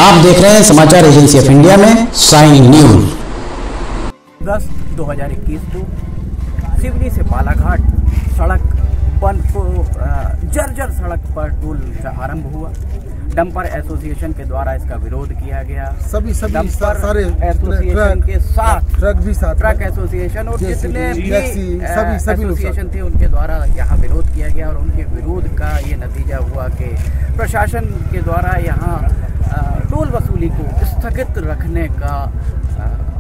आप देख रहे हैं समाचार एजेंसी ऑफ इंडिया में साइन न्यूज। 10/2021 को सिवनी से बालाघाट सड़क जर्जर सड़क पर टोल आरंभ हुआ। डंपर एसोसिएशन के द्वारा इसका विरोध किया गया। सभी सारे एसोसिएशन के साथ ट्रक एसोसिएशन और जितने भी एसोसिएशन थे उनके द्वारा यहाँ विरोध किया गया और उनके विरोध का ये नतीजा हुआ कि प्रशासन के द्वारा यहाँ टोल वसूली को स्थगित रखने का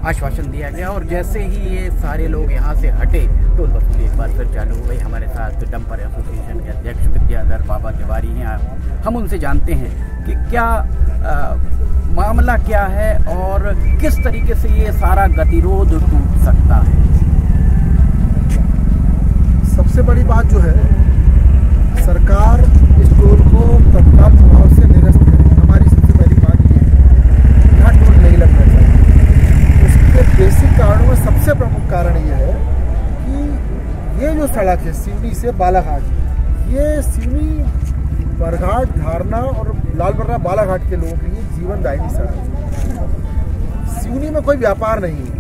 आश्वासन दिया गया और जैसे ही ये सारे लोग यहाँ से हटे टोल वसूली एक बार फिर चालू हो गई। हमारे साथ डंपर एसोसिएशन के अध्यक्ष विद्याधर बाबा तिवारी हैं। हम उनसे जानते हैं कि क्या मामला क्या है और किस तरीके से ये सारा गतिरोध टूट सकता है। सबसे बड़ी बात जो है, सरकार इस टोल को तत्काल प्रभाव से निरस्त करे। हमारी सबसे पहली बात ये है, यहाँ टोल नहीं लगना चाहिए। उसके बेसिक कारणों में सबसे प्रमुख कारण ये है कि ये जो सड़क है सिवनी से बालाघाट, ये सिवनी बरघाट धारना और लालबर्रा बालाघाट के लोगों के लिए जीवनदायिनी सड़क है। सिवनी में कोई व्यापार नहीं है,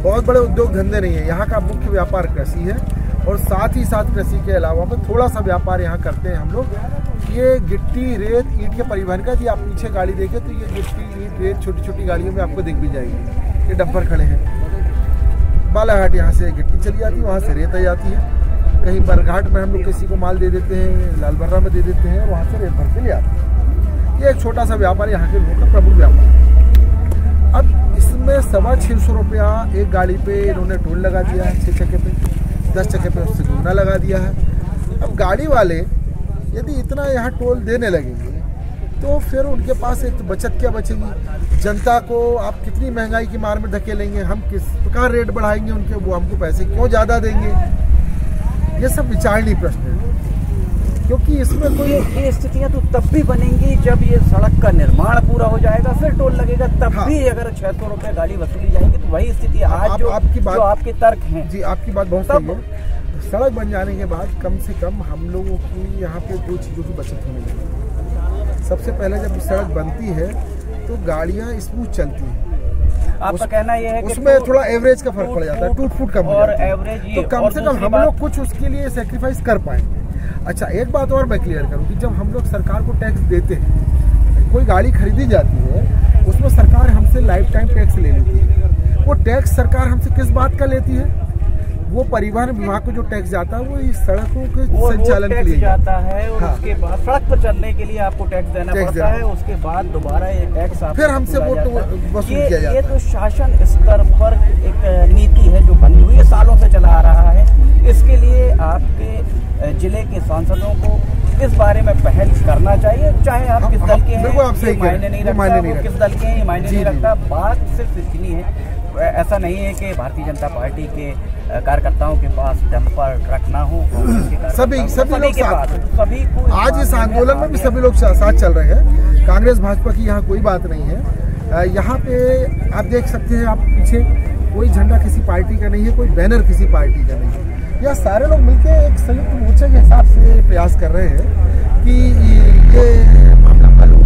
बहुत बड़े उद्योग धंधे नहीं है। यहाँ का मुख्य व्यापार कृषि है और साथ ही साथ कृषि के अलावा में थोड़ा सा व्यापार यहाँ करते हैं हम लोग। ये गिट्टी रेत ईंट के परिवहन का, यदि आप पीछे गाड़ी देखें तो ये गिट्टी ईंट रेत छोटी छोटी गाड़ियों में आपको दिख भी जाएगी। ये डंपर खड़े हैं। बालाघाट यहाँ से गिट्टी चली जाती है, वहाँ से रेत आ जाती है। कहीं बरघाट में हम लोग किसी को माल दे देते हैं, लालबर्रा में दे देते हैं और वहाँ से रेत भर के ले आते हैं। ये एक छोटा सा व्यापार यहाँ के लोगों का प्रमुख व्यापार है। अब इसमें 650 रुपया एक गाड़ी पे इन्होंने टोल लगा दिया है। 6 चक्के पे 10 चक्के पे उससे गुना लगा दिया है। अब गाड़ी वाले यदि इतना यहाँ टोल देने लगेंगे तो फिर उनके पास एक बचत क्या बचेगी। जनता को आप कितनी महंगाई की मार में धकेलेंगे, हम किस प्रकार रेट बढ़ाएंगे उनके, वो हमको पैसे क्यों ज़्यादा देंगे। ये सब विचारणीय प्रश्न है, क्योंकि इसमें कोई ये स्थितियाँ तो तब भी बनेंगी जब ये सड़क का निर्माण पूरा हो जाएगा, फिर टोल लगेगा। तब भी अगर 600 रुपये गाड़ी वसूली जाएगी तो वही स्थिति आज जो आपके तर्क हैं। जी, आपकी बात बहुत सही है। सड़क बन जाने के बाद कम से कम हम लोगों की यहाँ पे 2 चीज़ों की बचत होने लगी। सबसे पहले जब सड़क बनती है तो गाड़ियाँ स्मूथ चलती हैं। आपका कहना यह है कि उसमें थोड़ा एवरेज का फर्क पड़ जाता है, टूट फूट कम और एवरेज, तो कम से कम हम लोग कुछ उसके लिए सेक्रीफाइस कर पाएंगे। अच्छा, एक बात और मैं क्लियर करूँ कि जब हम लोग सरकार को टैक्स देते हैं, कोई गाड़ी खरीदी जाती है उसमें सरकार हमसे लाइफ टाइम टैक्स ले लेती है। वो टैक्स सरकार हमसे किस बात का लेती है? वो परिवहन विभाग को जो टैक्स जाता है वो इस सड़कों के संचालन के लिए जाता है और उसके बाद सड़क पर चलने के लिए आपको टैक्स देना पड़ता है। उसके बाद दोबारा ये टैक्स फिर हमसे वो वसूल किया जाता है। ये तो शासन स्तर पर एक नीति है जो बनी हुई है, सालों से चला आ रहा है। इसके लिए आपके जिले के सांसदों को इस बारे में पहल करना चाहिए, चाहे आप किस दल के हैं, मायने नहीं रखता, किस दल के हैं मायने नहीं रखता। बात सिर्फ इतनी है, ऐसा नहीं है कि भारतीय जनता पार्टी के कार्यकर्ताओं के पास डंपर ट्रक ना हो। सभी लोग साथ, सभी को आज इस आंदोलन में भी सभी लोग साथ चल रहे हैं। कांग्रेस भाजपा की यहाँ कोई बात नहीं है। यहाँ पे आप देख सकते हैं, आप पीछे कोई झंडा किसी पार्टी का नहीं है, कोई बैनर किसी पार्टी का नहीं है। यह सारे लोग मिलकर एक संयुक्त मोर्चे के हिसाब से प्रयास कर रहे हैं कि ये मामला हल हो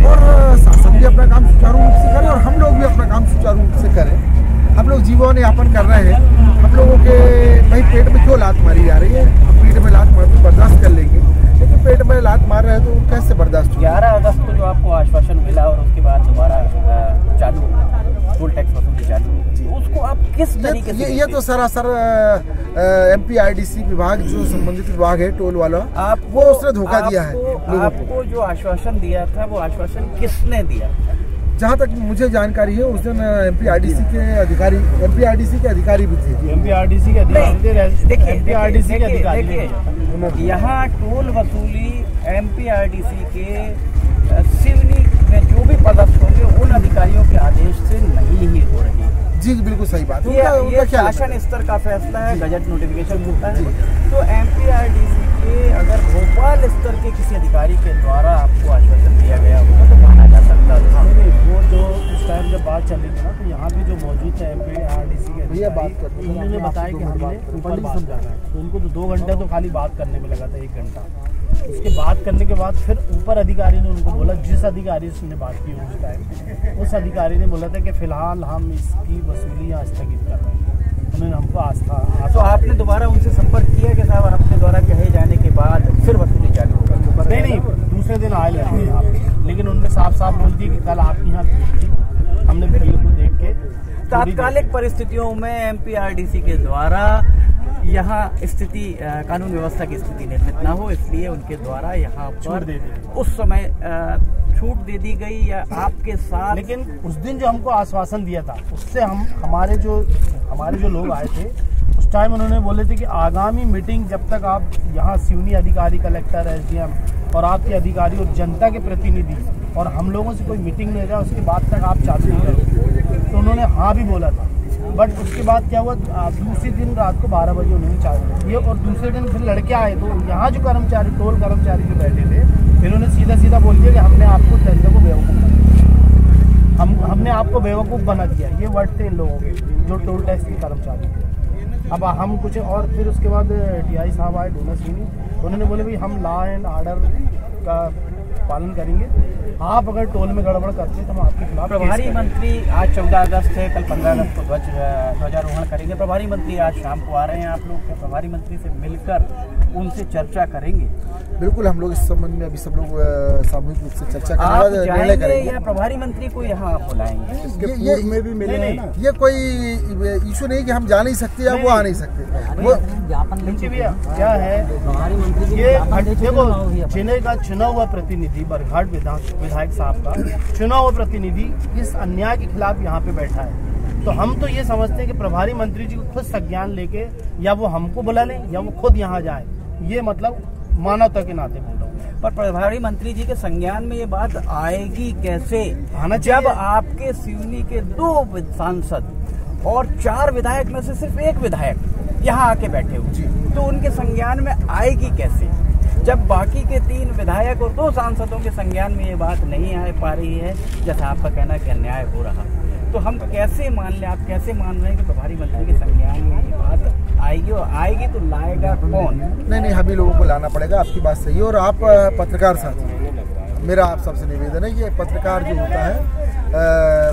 और शासन भी अपना काम सुचारू रूप से करे और हम लोग भी अपना काम सुचारू रूप से करें। हम लोग जीवन यापन कर रहे हैं। हम लोगों के भाई पेट में क्यों लात मारी जा रही है? पेट में लात मार बर्दाश्त कर लेंगे, लेकिन पेट में लात मार रहे हैं तो कैसे बर्दाश्त? 11 अगस्त को जो आपको आश्वासन मिला और उसके बाद दोबारा चालू टोल टैक्स वसूली चालू, उसको आप किस तरीके से? ये तो सरासर MPRDC विभाग जो संबंधित विभाग है टोल वाला, वो उसने धोखा दिया है। आपको जो आश्वासन दिया था वो आश्वासन किसने दिया? जहाँ तक मुझे जानकारी है उस दिन MPRDC के अधिकारी भी थे। MPRDC के देखिए, यहाँ टोल वसूली MPRDC के सिवनी में जो भी पदस्थ होंगे उन अधिकारियों के आदेश से नहीं ही हो रही। जी बिल्कुल सही बात। ये शासन स्तर का फैसला है, गजट नोटिफिकेशन होता है। तो MPRDC के अगर भोपाल स्तर के किसी अधिकारी के द्वारा आपको आश्वासन दिया गया होगा तो माना जा सकता था। वो जो उस टाइम जब बात चल रही थी ना, तो यहाँ पे जो मौजूद थे MPRDC के बात करते उन्होंने बताया कि हमने ऊपर बात करना है, उनको तो 2 घंटे तो खाली बात करने में लगा था, 1 घंटा। उसके बात करने के बाद फिर ऊपर अधिकारी ने उनको बोला, जिस अधिकारी से उन्होंने बात की उस टाइम, उस अधिकारी ने बोला था कि फ़िलहाल हम इसकी वसूली यहाँ स्थगित कर रहे हैं। उन्होंने हमको आस्था। तो आपने दोबारा उनसे संपर्क किया कि साहब आपके द्वारा कहे जाने के बाद फिर वसूली चालू होगा? नहीं, दूसरे दिन आए लगे यहाँ पे, लेकिन उन्होंने साफ साफ बोल दिया कि कल आपके यहाँ भीड़ थी, हमने भीड़ को देख के तात्कालिक परिस्थितियों में MPRDC के द्वारा यहाँ स्थिति कानून व्यवस्था की स्थिति निर्मित ना हो, इसलिए उनके द्वारा यहाँ पर उस समय छूट दे दी गई या आपके साथ। लेकिन उस दिन जो हमको आश्वासन दिया था, उससे हमारे जो लोग आए थे उस टाइम उन्होंने बोले थे कि आगामी मीटिंग जब तक आप यहाँ सिवनी अधिकारी, कलेक्टर, SDM और आपके अधिकारी और जनता के प्रतिनिधि और हम लोगों से कोई मीटिंग नहीं रहा, उसके बाद तक आप चालू नहीं करोगे। तो उन्होंने हाँ भी बोला था, बट उसके बाद क्या हुआ, दूसरे दिन रात को 12 बजे उन्होंने चालू किए और दूसरे दिन फिर लड़के आए। तो यहाँ जो कर्मचारी, टोल कर्मचारी जो बैठे थे, फिर उन्होंने सीधा बोल दिया कि हमने आपको जनता को बेवकूफ़ हमने आपको बेवकूफ़ बना दिया। ये वर्ड थे इन लोगों के जो टोल टैक्स के कर्मचारी थे। अब हम कुछ और फिर उसके बाद DI साहब आए, डोनर सिंह, उन्होंने बोले भाई हम लॉ एंड ऑर्डर का पालन करेंगे, आप अगर टोल में गड़बड़ करते हैं तो हम आपके खिलाफ। प्रभारी मंत्री आज 14 अगस्त है, कल 15 अगस्त को ध्वजारोहण करेंगे। प्रभारी मंत्री आज शाम को आ रहे हैं, आप लोग प्रभारी मंत्री से मिलकर उनसे चर्चा करेंगे? बिल्कुल, हम लोग इस संबंध में अभी सब लोग सामूहिक रूप से चर्चा करेंगे या प्रभारी मंत्री को यहाँ बुलाएंगे? ये में भी मिले हैं ना, ये कोई इशू नहीं कि हम जा नहीं सकते या वो आ नहीं सकते। वो क्या है, प्रभारी मंत्री ये देखो, चेन्नई का चुना हुआ प्रतिनिधि, बरघाट विधायक साहब का चुना हुआ प्रतिनिधि इस अन्याय के खिलाफ यहाँ पे बैठा है। तो हम तो ये समझते हैं कि प्रभारी मंत्री जी को खुद संज्ञान लेके या वो हमको बुला लें या वो खुद यहाँ जाए, ये मतलब मानवता के नाते बोल रहा हूँ। पर प्रभारी मंत्री जी के संज्ञान में ये बात आएगी कैसे जब आपके सिवनी के 2 सांसद और 4 विधायक में से सिर्फ 1 विधायक यहाँ आके बैठे हुए, तो उनके संज्ञान में आएगी कैसे जब बाकी के 3 विधायक और 2 सांसदों के संज्ञान में ये बात नहीं आ पा रही है, जैसा आपका कहना कि अन्याय हो रहा। तो हम कैसे मान लें, आप कैसे मान रहे हैं कि प्रभारी मंत्री के संज्ञान में ये बात आएगी, और आएगी तो लाएगा कौन? नहीं, हम ही लोगों को लाना पड़ेगा, आपकी बात सही है। और आप पत्रकार साथी, मेरा आप सबसे निवेदन है कि पत्रकार जो होता है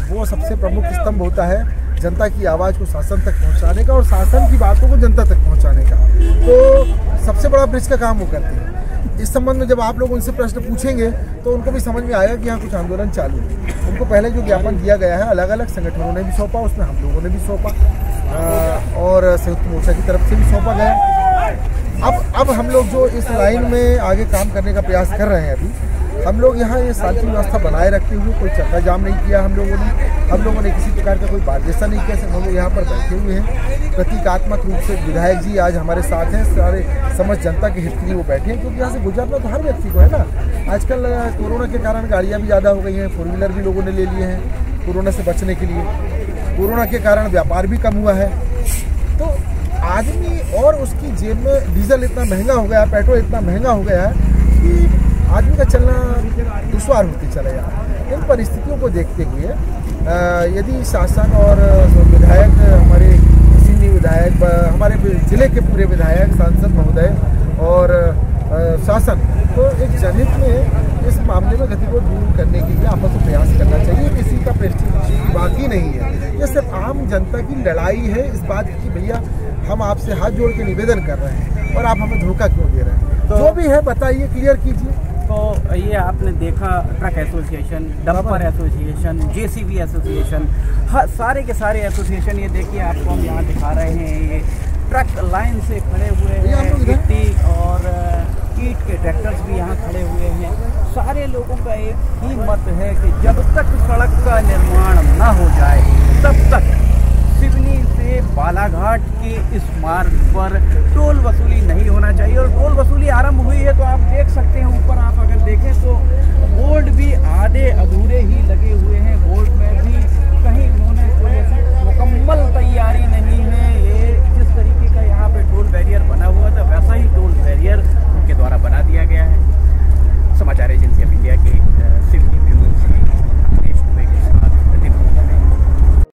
वो सबसे प्रमुख स्तंभ होता है जनता की आवाज़ को शासन तक पहुंचाने का और शासन की बातों को जनता तक पहुंचाने का। तो सबसे बड़ा ब्रिज का काम वो करते हैं। इस संबंध में जब आप लोग उनसे प्रश्न पूछेंगे तो उनको भी समझ में आएगा कि यहाँ कुछ आंदोलन चालू है। उनको पहले जो ज्ञापन दिया गया है अलग अलग संगठनों ने भी सौंपा, उसमें हम लोगों ने भी सौंपा और संयुक्त मोर्चा की तरफ से भी सौंपा गया। अब हम लोग जो इस लाइन में आगे काम करने का प्रयास कर रहे हैं, अभी हम लोग यहाँ ये शांति व्यवस्था बनाए रखते हुए कोई चक्का जाम नहीं किया। हम लोगों ने किसी प्रकार का कोई बाध्यता नहीं किया। हम लोग यहाँ पर बैठे हुए हैं प्रतीकात्मक रूप से। विधायक जी आज हमारे साथ हैं, सारे समस्त जनता के हित के लिए वो बैठे हैं, क्योंकि यहाँ से गुजरना तो हर व्यक्ति को है ना। आजकल कोरोना के कारण गाड़ियाँ भी ज़्यादा हो गई हैं, 4 व्हीलर भी लोगों ने ले लिए हैं कोरोना से बचने के लिए। कोरोना के कारण व्यापार भी कम हुआ है। तो आदमी और उसकी जेब में डीजल इतना महंगा हो गया, पेट्रोल इतना महंगा हो गया है कि आदमी का चलना दुश्वार होते चला जा रहा है। इन परिस्थितियों को देखते हुए यदि शासन और विधायक, हमारे सिवनी विधायक, हमारे जिले के पूरे विधायक, सांसद महोदय और शासन को एक जनहित में इस मामले में गति को दूर करने के लिए आपस में प्रयास करना चाहिए। किसी का प्रेस्टीज बाकी नहीं है, ये सिर्फ आम जनता की लड़ाई है इस बात की भैया हम आपसे हाथ जोड़ के निवेदन कर रहे हैं और आप हमें धोखा क्यों दे रहे हैं। तो जो भी है बताइए, क्लियर कीजिए। तो ये आपने देखा, truck association, dumper association, JCB association, सारे के सारे एसोसिएशन, ये देखिए आपको हम यहाँ दिखा रहे हैं। ये ट्रक लाइन से खड़े हुए हैं, गिट्टी और ईंट के ट्रैक्टर्स भी यहाँ खड़े हुए हैं। सारे लोगों का एक ही मत है कि जब तक सड़क का निर्माण न हो जाए तब तक सिवनी से बालाघाट के इस मार्ग पर टोल वसूली नहीं होना चाहिए। और टोल वसूली आरंभ हुई है, तो आप देख सकते हैं ऊपर, आप अगर देखें तो बोर्ड भी आधे अधूरे ही लगे हुए हैं। बोर्ड में भी कहीं उन्होंने कोई ऐसी मुकम्मल तैयारी नहीं